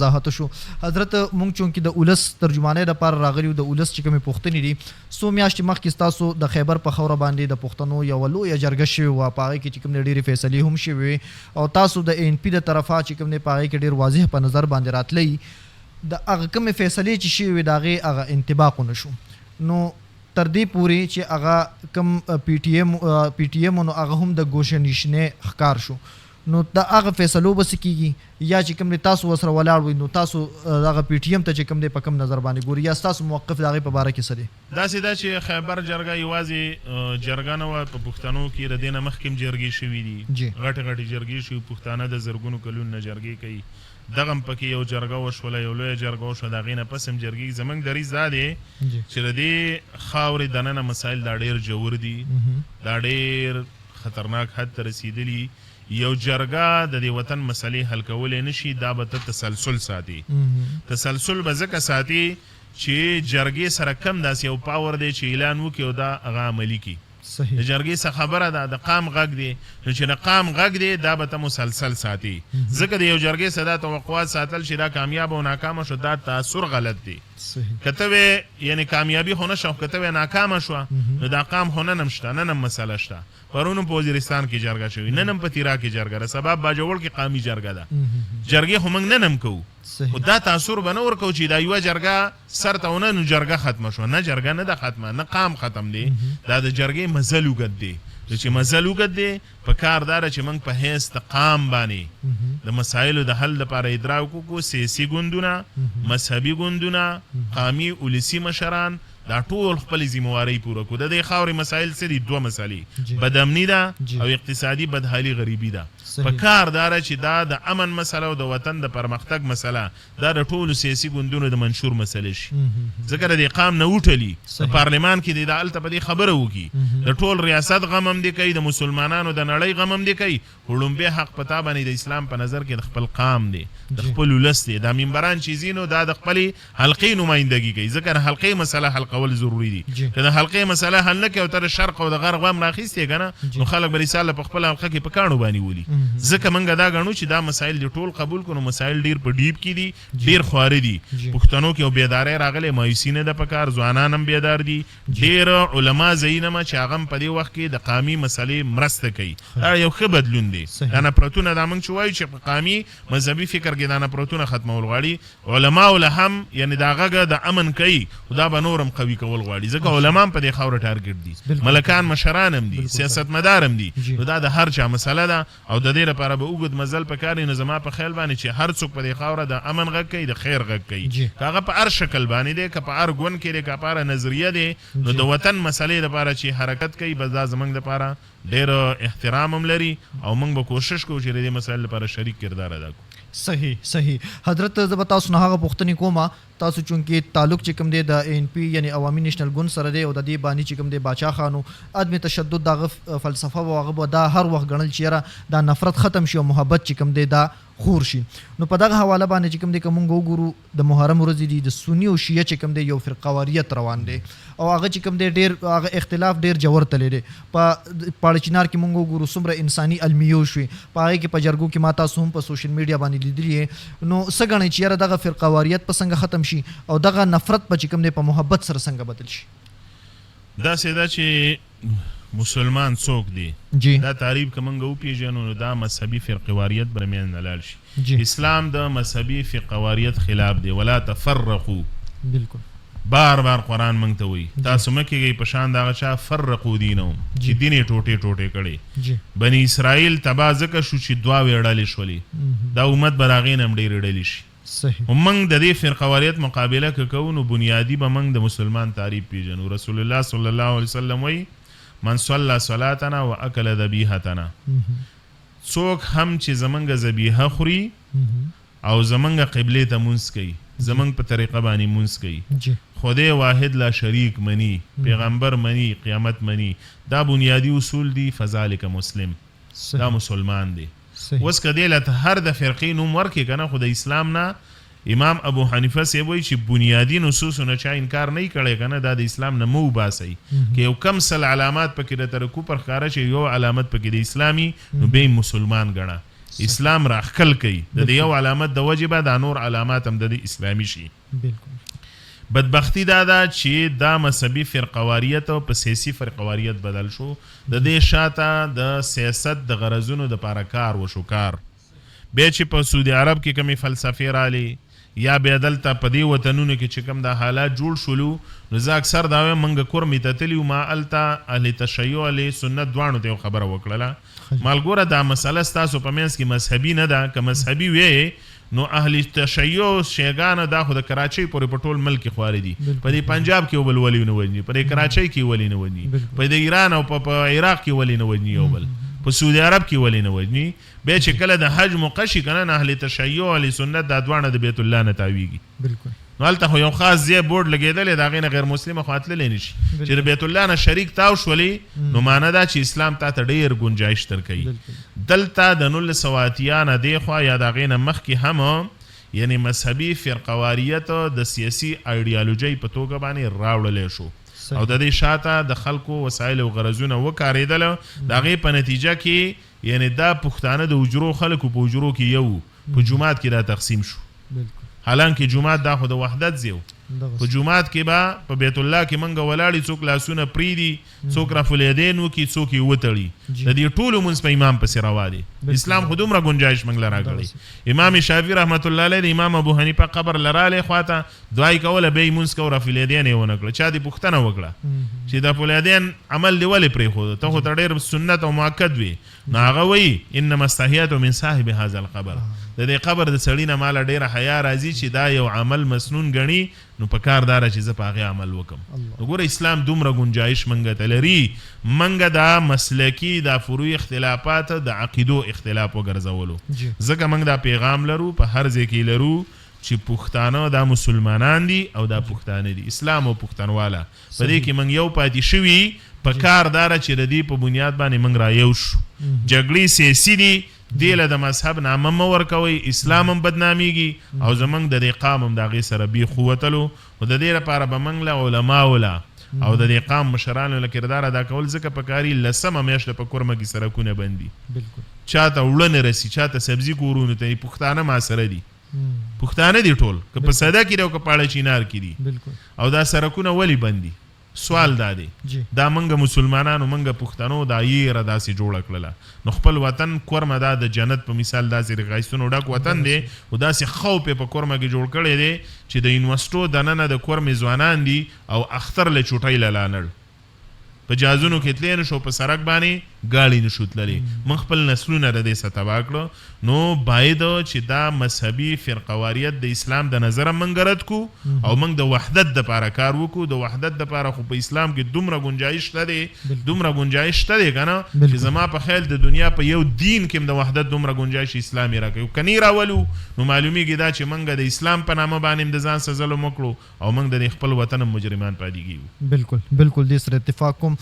وضاحت شو حضرت مونږ چونکې د اولس ترجمانۍ لپاره راغلیو د اولس چې کومې پوښتنې دي څو میاشتې مخکې ستاسو د خیبر په خاوره باندې د پښتنو یوه لویه جرګه شوې وه په هغې کې چې کوم دی ډېرې فیصلې هم شوې وې او تاسو د ANP د طرفه چې کوم دی په هغې کې ډېر واضح په نظر باندې راتلی د هغه کومې فیصلې چې شوې وې د هغې هغه انطباق ونه شو نو تر دې پورې چې هغه کوم PTM نو هغه هم د ګوشه نیشنې ښکار شو نو د هغه فیصلو به څه کېږي یا چې کوم دی تاسو ورسره ولاړ وئ نو تاسو هغه PTM ته چې کوم دی په کوم نظر باندې ګوري یا ستاسو موقف د هغې په باره کې څه دی؟ داسې ده چې خیبر جرګه یوازې جرګه نه وه په پښتنو کې د دې نه مخکې هم جرګې شوي دي غټې غټې جرګې شوي پښتانه د زرګونو کلونو نه جرګې کوي دغه هم پکې یو جرګه وشوله یو لویه جرګه وشوه د هغې نه پس هم جرګې زموږ دریځ دا دی چې د دې خاورې دننه مسایل دا ډېر جوور دي دا ډېر خطرناک حد ته رسېدلي یو جرګه د دې وطن مسلې حل کولی نشي دا به ته تسلسل ساتي تسلسل به ځکه ساتي چې جرګې سره کم داسې یو پاور دی چې اعلان وکړي او دا هغه عملي کړي د جرګې څه خبره ده د قام غږ دی نو چې د قام غږ دی دا به ته مسلسل ساتي ځکه د یو جرګې څه دا توقعات ساتل چې دا کامیاب او ناکامه شو دا تاثر غلط دی که ته وې یعنې کامیابي خو نه شوه که ته وې ناکامه شوه نو دا قام خو نن هم شته نن هم مسله شته پرون هم په وزیرستان کې جرګه شوي نن هم په تیرا کې جرګه ده سبا باجوړ کې قامي جرګه ده جرګې خو موږ نن هم کوو خو دا تاثر به نه ورکوو چې دا یوه جرګه سر ته ونه نو جرګه ختمه شوه نه جرګه نه ده ختمه نه قام ختم دی دا د جرګې مزل اوږد دی چې مزل اوږد دی په کار دا ده چې موږ په حیث د قام باندې د مسایلو د حل لپاره ادراک وکړو سیاسي ګوندونه مذهبي ګوندونه قامي ولسي مشران دا ټول خپل ذمہواري پوره کړو د دې خاورې مسایل څه دي دوه مسلې بد امني ده او اقتصادي بدحالي غریبي ده په کار دا چې دا د امن مسله او د وطن د پرمختګ مسله دا د ټولو سیاسي ګوندونو د منشور مسله شي ځکه د دې قام نه وټلي په پارلمان کې د هلته په دې خبره وکړي د ټول ریاست غم هم دې کوي د مسلمانانو د نړۍ غم هم دې کوي خو لومبی حق پتا باندې د اسلام په نظر کې د خپل قام دی د خپل ولس دی دا منبران چې ځینو دا د خپلې حلقې نمایندګي کوي ځکه د حلقې مسله حل کول ضروري دي که د حلقې مسله حل نه کوي او تر شرق او د غرب غم راخیستې که نه نو خلک به رساله په خپله حلقه کې په کاڼو باندې ولي ځکه موږ دا ګڼو چې دا مسایل د ټول قبول کړو مسایل ډېر په ډیب کې دي ډېر خواره دي پښتنو کې یو بیداری راغلی مایوسي نه ده په کار ځوانان هم بیدار دي ډېر علما ځایونه چې هغه هم په دې وخت کې د قامي مسلې مرسته کوي دا یو ښه بدلون دی دا نفرتونه دا موږ چې وایو چې په قامي مذهبي فکر کې دا نفرتونه ختمول غواړي علماو له هم یعنې دا غږه د امن کوي خو دا به نور هم قوي کول غواړي ځکه علما هم په دې خاوره ټارګټ دي ملکان مشران هم دي سیاستمدار هم دي نو دا د هر چا مسله ده او د دې لپاره به اوږد مزل پکار دی نو زما په خیال باندې چې هر څوک په دې خاوره د امن غږ کوي د خیر غږ کوي که هغه په هر شکل باندې دی که په هر ګوند کې دی که په هر نظریه دی نو د وطن مسلې لپاره چې حرکت کوي بس دا زموږ لپاره ډېر احترام هم لري او موږ به کوشش کوو چې د دې مسایل لپاره شریک کردار ادا کړو صحیح حضرت زه به تاسو نه هغه پوښتنې کومه تاسو چونکې تعلق چې کوم دی د ANP یعنی عوامي نیشنل ګوند سره دی او د دې باندې چې کوم دی باچا خانو عدم تشدد دغه فلسفه و هغه به دا هر وخت ګڼل چې یاره دا نفرت ختم شي او محبت چې کوم دی دا خور شي نو په دغه حواله باندې چې کوم دی که مونږ وګورو د محرم ورځې دي د سني او شیعه چې کوم دی یو فرقواریت روان دی او هغه چې کوم دی ډېر هغه اختلاف ډېر جوور تللی دی په پاړه چنار کې مونږ وګورو څومره انساني المیو شوې په هغې کې په جرګو کې ما تاسو هم په سوشل میډیا باندې لیدلي یې نو څه ګڼئ چې یاره دغه فرقواریت په څنګه ختم شي او دغه نفرت په چې کوم دی په محبت سره څنګه بدل شي داسې ده چې مسلمان څوک دی دا تعریف که موږ وپېژنو نو دا مذهبي فرقواریت به میان نه لاړ شي اسلام د مذهبي فرقواریت خلاف دی ولا تفرقو بالکل بار قرآن موږ ته وایي تاسو مه کېږئ په شان د هغه چا فرقو دینهم چې دین یې ټوټې ټوټې کړی بني اسرائیل تباه ځکه شو چې دوه ډلې شولې دا امت به د هغې نه هم ډېرې ډلې شي موږ د دې فرقواریت مقابله که کوو نو بنیادي به موږ د مسلمان تعریف پیژنو رسول الله صلی الله علیه وسلم وایي من صلی صلاتنا و اکل ذبیحتنا څوک هم چې زمونږ ذبیحه خوري او زمونږ قبلې ته مونځ کوي زمونږ په طریقه باندې مونځ کوي خدای واحد لا شریک منی پیغمبر منی قیامت منی دا بنیادی اصول دی فذلک مسلم دا مسلمان دی اوس که دې له هر د فرقې نوم ورکړي که نه خو د اسلام نه امام ابو حنیفه صاحب وایي چې بنیادی نصوصو نه چا انکار نه کړی که نه دا د اسلام نه مه وباسئ که یو کم سل علامات پکې درته رکو پر ښکاره چې یو علامت پکې د اسلامي نو بیا مسلمان ګڼه اسلام راخکل کوي د دې یو علامت د وجې به دا نور علامات هم د اسلامي شي. بدبختی دا ده چې دا مذهبي فرقواریت او په سیاسي فرقواریت بدل شو. د دې شاته د سیاست د غرضونو د پاره کار وشو کار. بیا چې په سعودي عرب کې کمی فلسفې رالی یا بیا دلته په دې وطنونو کې چې کوم د حالات جوړ شولو نو زه اکثر دا وایم موږ کور مې ته تلي ما هلته اهل تشیع اهل سنت دواړو ته یو خبره وکړله مالګوره دا مسله ستاسو په منځ کې مذهبي نه ده که مذهبي وې نو اهل تشیع شیګانه دا خو د کراچۍ پورې په ټول ملک خواري دي په دې پنجاب کې یو بل ولي نه وجني په دې کراچۍ کې ولي نه وجني په دې ایران او په عراق کې ولي نه وجني یو بل په سعودي عرب کې ولي نه وجني. بیا چې کله د حج موقع کنه نه اهل تشیع اهل سنت دا دوانه د بیت الله نه تاویږي بالکل. نو هلته خو یو خاص ځای بورډ لګېدلی د هغې نه غیر مسلمه خو تللی نه شي چې د بیت الله نه شریک تاو شولې نو معنی دا چې اسلام تا ته ډېر ګنجایش درکوي. دلته د 1980 نه دېخوا یا د هغې نه مخکې هم یعنی مذهبي فرقواریت د سیاسي ایډیالوژۍ په توګه باندې راوړلی شو او د دې شاته د خلکو وسایل او غرضونه وکارېدل د هغې په نتیجه کې یعنی دا پښتانه د اجرو خلکو په اجرو کې یو په جومات کې دا تقسیم شو. حالانکه جومات دا خو د وحدت ځای په جومات کې به په بیت الله کې منګه ولاړي څوک لاسونه پریدي څوک رفلیدین وکړي څوک یې وتړي د دې ټولو مونځ په امام پسې روا دی. اسلام خو دومره ګنجایش موږ له راکړی. امام شافعي رحمت الله علیه د امام ابو حنیفه قبر لرالی خواته دعای کوله به یې مونځ کو رفلیدین یې ونه کړه. چا دې پوښتنه وکړه چې د فلیدین عمل دې ولې پرېښود ته خو ته ډېر سنت او مؤکد وي نو هغه وایي انما استحییت من صاحب هذا القبر د دې قبر د سړي نه ماله ډېره حیا راځي چې دا یو عمل مسنون ګڼي نو په کار داره چې زه په هغې عمل وکم. نو ګوره اسلام دومره ګنجایش منګه ته لري منګه دا مسلکي دا فروعي اختلافات د عقیدو اختلاف وګرځولو ځکه منګ دا پیغام لرو په هر ځای کې لرو چې پښتانه دا مسلمانان دي او دا پښتانه دي اسلام او پښتونواله په دې کې منګ یو پاتې شوي په کار داره چې د دې په بنیاد باندې منګ را یو شو. جګړې سیاسي دي دې له د مذهب نامه مه ورکوئ اسلام هم بدنامیږي او زمونږ د دې قام هم د هغې سره بیخ ووتلو خو د دې لپاره به موږ له علماو له او د دې قام مشرانو له کردار ادا کول ځکه په کاري 10مه میاشت په کورمه کې سرکونه بندي چاته وړه نه رسي چاته سبزي کورونو ته پښتانه ما سره دي پښتانه دي ټول که په سده کې دي او که پاړه چینار کې دي او دا سرکونه ولې بندي سوال دا دی دا منګه مسلمانانو منګه پښتنو دا یې داسې جوړه کړله نو خپل وطن کورمه دا د جنت په مثال داسې رغایستونو ډک وطن دی او داسې خوف په کورمه کې جوړ کړی دی چې د یونیورسټو دننه د کورمې ځوانان دي او اختر له چوټۍ له لانړ په جازونو کې تللی نه شو په سړک باندې ګاړي نه شو تللی موږ خپل نسلونه د دې څخه تباه کړو نو باید چې دا مذهبي فرقواریت د اسلام د نظره موږ رد کو او موږ د وحدت دپاره کار وکړو د وحدت دپاره خو په اسلام کې دومره ګنجایش شته دی دومره ګنجایش شته دی که نه چې زما په خیال د دنیا په یو دین کې هم د وحدت دومره ګنجایش اسلام یې راکوي که نه راولو نو معلومیږي دا چې موږ د اسلام په نامه باندې د ځان څه ظلم وکړو او موږ د خپل وطن مجرمان پاتې کیږو. بالکل بالکل دې سره اتفاق کوم.